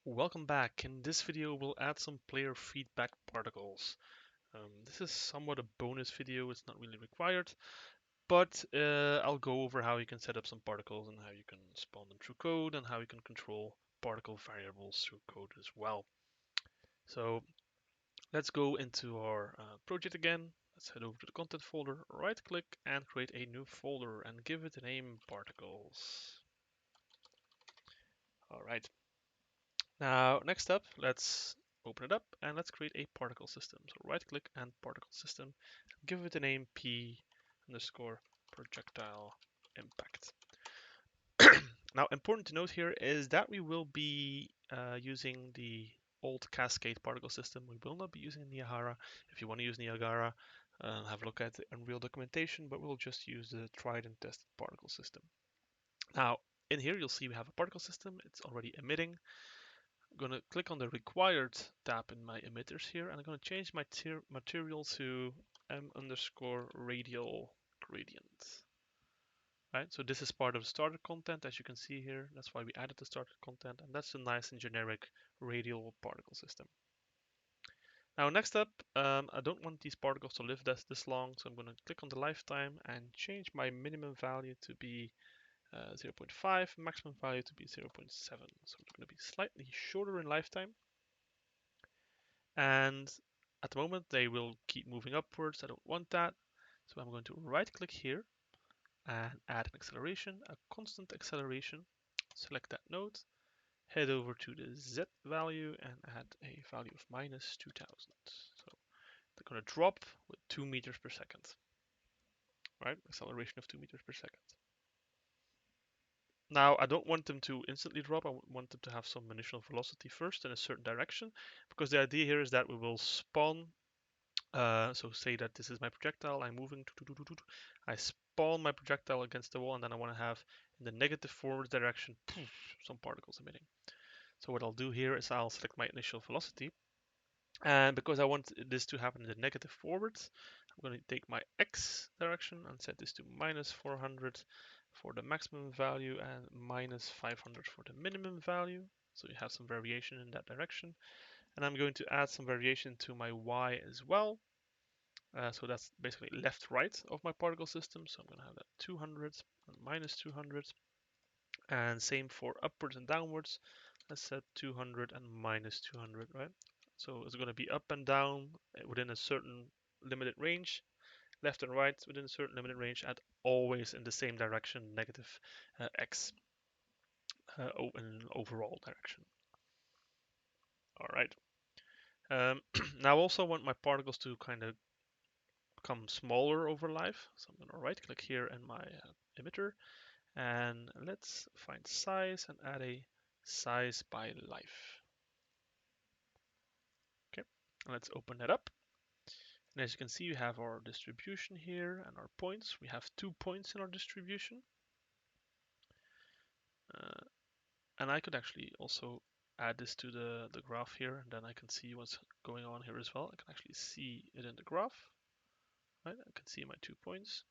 Welcome back. In this video, we'll add some player feedback particles. This is somewhat a bonus video, it's not really required, but I'll go over how you can set up some particles and how you can spawn them through code and how you can control particle variables through code as well. So let's go into our project again. Let's head over to the content folder, right click and create a new folder and give it the name particles. All right. Now, next up, let's open it up and let's create a particle system. So right click and particle system, give it a name P underscore projectile impact. Now, important to note here is that we will be using the old Cascade particle system. We will not be using Niagara. If you want to use Niagara, have a look at the Unreal documentation, but we'll just use the tried and tested particle system. Now, in here, you'll see we have a particle system. It's already emitting. I'm going to click on the required tab in my emitters here, and I'm going to change my material to m underscore radial gradient. Right, so this is part of the starter content, as you can see here. That's why we added the starter content, and that's a nice and generic radial particle system. Now, next up, I don't want these particles to live this long, so I'm going to click on the lifetime and change my minimum value to be 0.5, maximum value to be 0.7. So it's going to be slightly shorter in lifetime. And at the moment they will keep moving upwards. I don't want that, so I'm going to right click here and add an acceleration, a constant acceleration. Select that node, head over to the Z value and add a value of minus 2000. So they're going to drop with 2 meters per second. Right, acceleration of 2 meters per second. Now, I don't want them to instantly drop. I want them to have some initial velocity first in a certain direction, because the idea here is that we will spawn. So say that this is my projectile, I'm moving, I spawn my projectile against the wall, and then I want to have in the negative forward direction some particles emitting. So what I'll do here is I'll select my initial velocity, and because I want this to happen in the negative forwards, I'm going to take my x direction and set this to minus 400 for the maximum value and minus 500 for the minimum value. So you have some variation in that direction. And I'm going to add some variation to my y as well. So that's basically left right of my particle system. So I'm going to have that 200 and minus 200. And same for upwards and downwards. Let's set 200 and minus 200, right? So it's going to be up and down within a certain limited range, left and right within a certain limited range, and always in the same direction, negative x in overall direction. All right. Now I also want my particles to kind of become smaller over life. So I'm going to right click here in my emitter and let's find size and add a size by life. Okay, let's open that up. And as you can see, we have our distribution here and our points. We have 2 points in our distribution. And I could actually also add this to the graph here, and then I can see what's going on here as well. I can actually see it in the graph. Right? I can see my 2 points.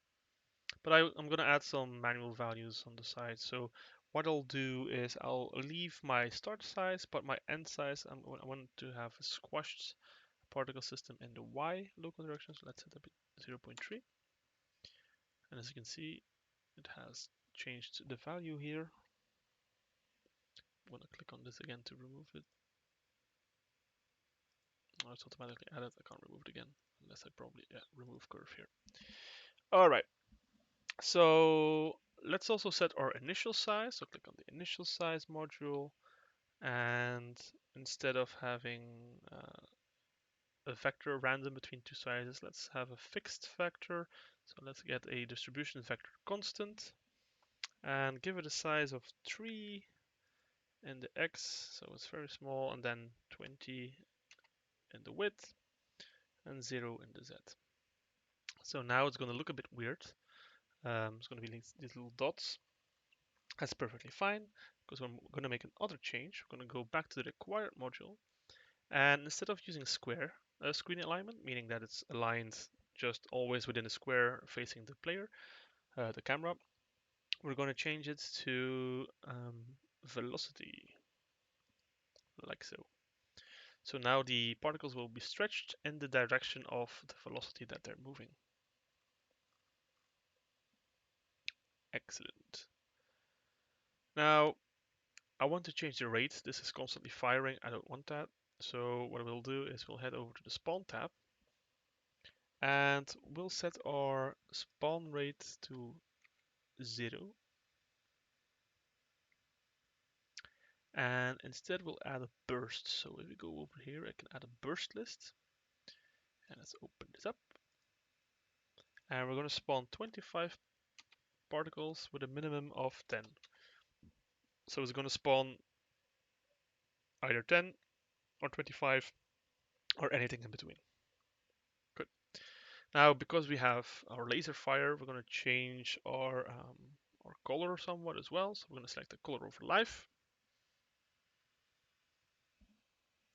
But I'm going to add some manual values on the side. So what I'll do is I'll leave my start size, but my end size, I want to have a squashed particle system in the y local direction. So let's set up 0.3. And as you can see, it has changed the value here. I'm going to click on this again to remove it. Oh, it's automatically added. I can't remove it again unless I probably remove curve here. All right. So let's also set our initial size. So click on the initial size module, and instead of having a vector random between 2 sizes, let's have a fixed vector. So let's get a distribution vector constant and give it a size of 3 in the x, so it's very small, and then 20 in the width and 0 in the z. So now it's going to look a bit weird. It's going to be these little dots. That's perfectly fine, because we're going to make another change. We're going to go back to the required module, and instead of using square screen alignment, meaning that it's aligned just always within a square facing the player, the camera, we're going to change it to velocity like so. So now the particles will be stretched in the direction of the velocity that they're moving. Excellent. Now, I want to change the rate. This is constantly firing. I don't want that. So what we'll do is we'll head over to the spawn tab and we'll set our spawn rate to 0. And instead we'll add a burst. So if we go over here, I can add a burst list. And let's open this up. And we're going to spawn 25 particles with a minimum of 10. So it's going to spawn either 10 or 25 or anything in between. Good. Now, because we have our laser fire, we're going to change our color somewhat as well. So we're going to select the color over live.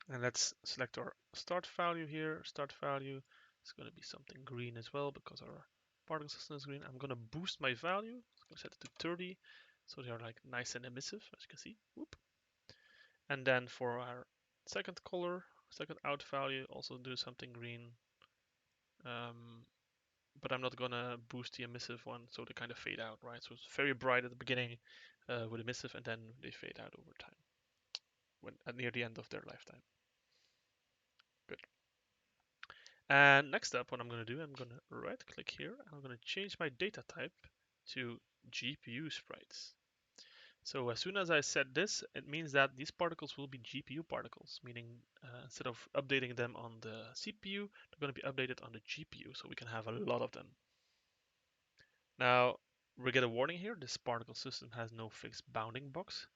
And let's select our start value here. Start value is going to be something green as well because our particle system is green. I'm going to boost my value. I'm going to set it to 30. So they are like nice and emissive, as you can see. Whoop. And then for our second color, second out value, also do something green. But I'm not gonna boost the emissive one, so they kind of fade out, right? So it's very bright at the beginning with emissive, and then they fade out over time when near the end of their lifetime. Good. And next up, what I'm gonna do, I'm gonna right-click here. I'm gonna change my data type to GPU sprites. So as soon as I set this, it means that these particles will be GPU particles, meaning instead of updating them on the CPU, they're going to be updated on the GPU, so we can have a lot of them. Now, we get a warning here. This particle system has no fixed bounding box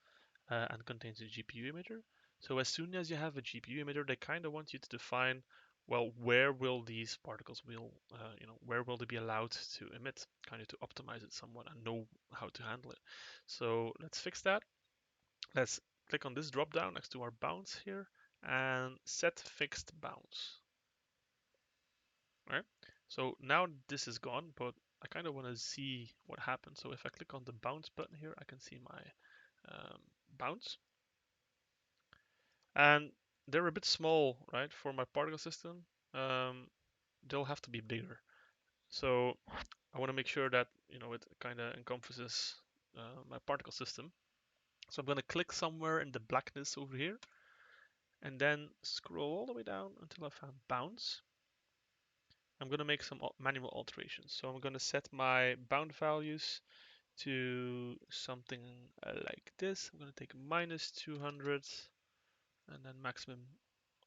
and contains a GPU emitter. So as soon as you have a GPU emitter, they kind of want you to define, well, where will these particles where will they be allowed to emit, kind of to optimize it somewhat and know how to handle it. So let's fix that. Let's click on this drop down next to our bounds here and set fixed bounds. Right? So now this is gone, but I kind of want to see what happens. So if I click on the bounce button here, I can see my bounce. And they're a bit small, right, for my particle system. They'll have to be bigger. So I want to make sure that it kind of encompasses my particle system. So I'm going to click somewhere in the blackness over here and then scroll all the way down until I found bounce. I'm going to make some manual alterations. So I'm going to set my bound values to something like this. I'm going to take minus 200 and then maximum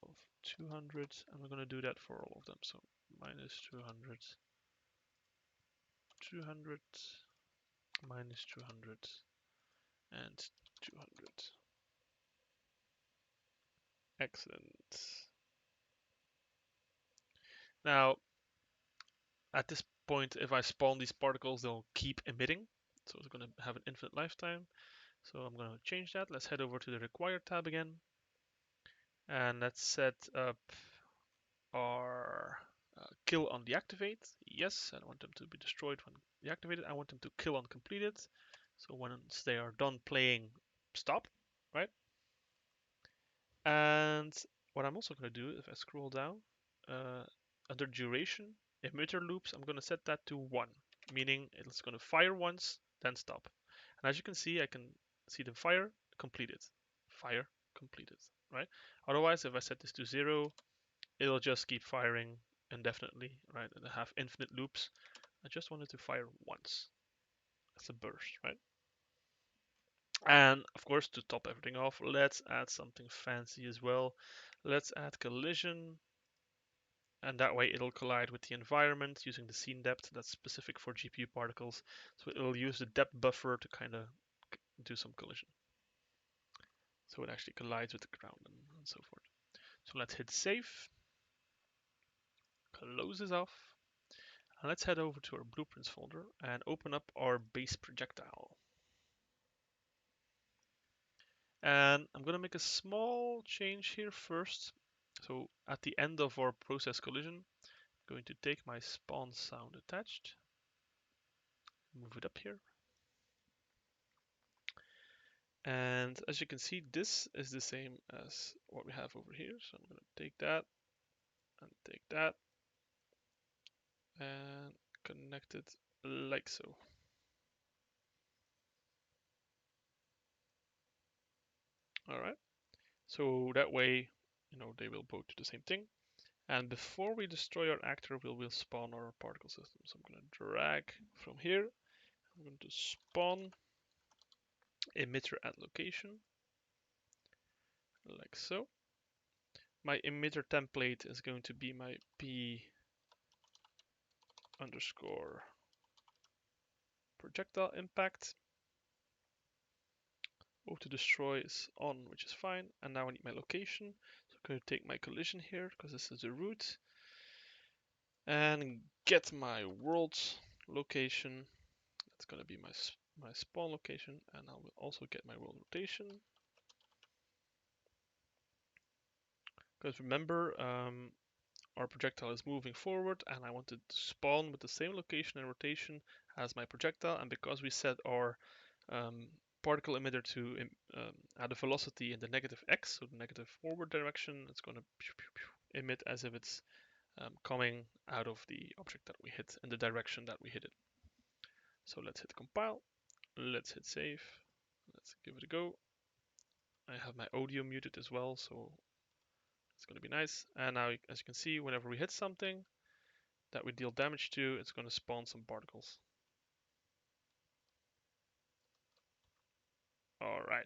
of 200, and we're going to do that for all of them. So minus 200, 200, minus 200, and 200. Excellent. Now, at this point, if I spawn these particles, they'll keep emitting. So it's going to have an infinite lifetime. So I'm going to change that. Let's head over to the required tab again. And let's set up our kill on deactivate. Yes, I want them to be destroyed when deactivated. I want them to kill on completed. So once they are done playing, stop, right? And what I'm also going to do, if I scroll down, under duration, emitter loops, I'm going to set that to 1, meaning it's going to fire once, then stop. And as you can see, I can see them fire, completed, fire, completed, right? Otherwise, if I set this to 0, it'll just keep firing indefinitely, right? And have infinite loops. I just wanted to fire once. That's a burst, right? And of course, to top everything off, let's add something fancy as well. Let's add collision, and that way it'll collide with the environment using the scene depth that's specific for GPU particles. So it'll use the depth buffer to kind of do some collision. So it actually collides with the ground and so forth. So let's hit save, close this off, and let's head over to our blueprints folder and open up our base projectile. And I'm going to make a small change here first. So at the end of our process collision, I'm going to take my spawn sound attached, move it up here. And as you can see, this is the same as what we have over here. So I'm going to take that and take that and connect it like so. All right. So that way, they will both do the same thing. And before we destroy our actor, we will spawn our particle system. So I'm going to drag from here. I'm going to spawn emitter at location, like so. My emitter template is going to be my p underscore projectile impact. O to destroy is on, which is fine. And now I need my location. So I'm going to take my collision here because this is the root. And get my world location. That's going to be my spawn location. And I will also get my world rotation. Because remember, our projectile is moving forward and I want it to spawn with the same location and rotation as my projectile. And because we set our particle emitter to add a velocity in the negative x, so the negative forward direction, it's going to emit as if it's coming out of the object that we hit in the direction that we hit it. So let's hit compile, let's hit save, let's give it a go. I have my audio muted as well, so it's going to be nice. And now, as you can see, whenever we hit something that we deal damage to, it's going to spawn some particles. All right.